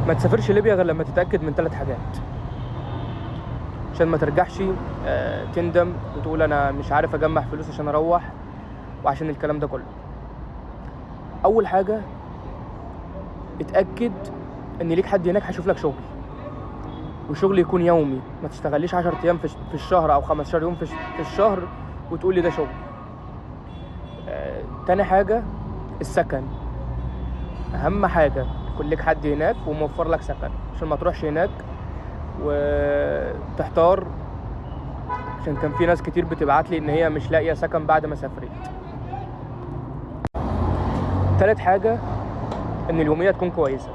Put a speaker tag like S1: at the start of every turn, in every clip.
S1: ما تسافرش ليبيا غير لما تتاكد من 3 حاجات، عشان ما ترجعش تندم وتقول انا مش عارف اجمع فلوس عشان اروح وعشان الكلام ده كله. اول حاجه اتاكد ان ليك حد هناك هيشوف لك شغل، وشغل يكون يومي، ما تشتغليش 10 ايام في الشهر او 15 يوم في الشهر وتقول لي ده شغل. تاني حاجه السكن، اهم حاجه يكون لك حد هناك وموفر لك سكن عشان ما تروحش هناك وتحتار، عشان كان في ناس كتير بتبعت لي ان هي مش لاقيه سكن بعد ما سافرت. تالت حاجه ان اليوميه تكون كويسه،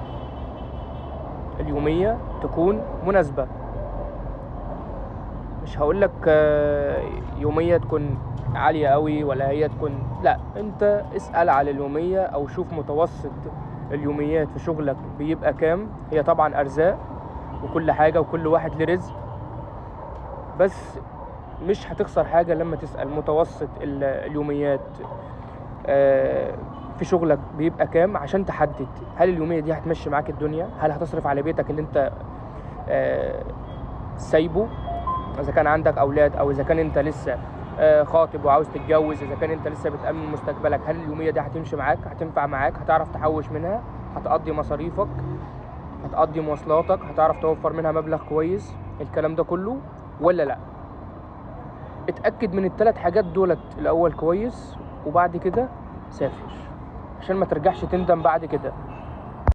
S1: اليوميه تكون مناسبه. مش هقولك يوميه تكون عاليه قوي ولا هي تكون، لا، انت اسال على اليوميه او شوف متوسط اليوميات في شغلك بيبقى كام. هي طبعا ارزاق وكل حاجه وكل واحد له رزق، بس مش هتخسر حاجه لما تسال متوسط اليوميات في شغلك بيبقى كام، عشان تحدد هل اليوميه دي هتمشي معاك الدنيا، هل هتصرف على بيتك اللي انت سايبه، اذا كان عندك اولاد او اذا كان انت لسه خاطب وعاوز تتجوز، اذا كان انت لسه بتأمن مستقبلك، هل اليوميه دي هتمشي معاك، هتنفع معاك، هتعرف تحوش منها، هتقضي مصاريفك، هتقضي مواصلاتك، هتعرف توفر منها مبلغ كويس، الكلام ده كله ولا لا. اتأكد من ال3 حاجات دولت الاول كويس، وبعد كده سافر عشان ما ترجعش تندم بعد كده.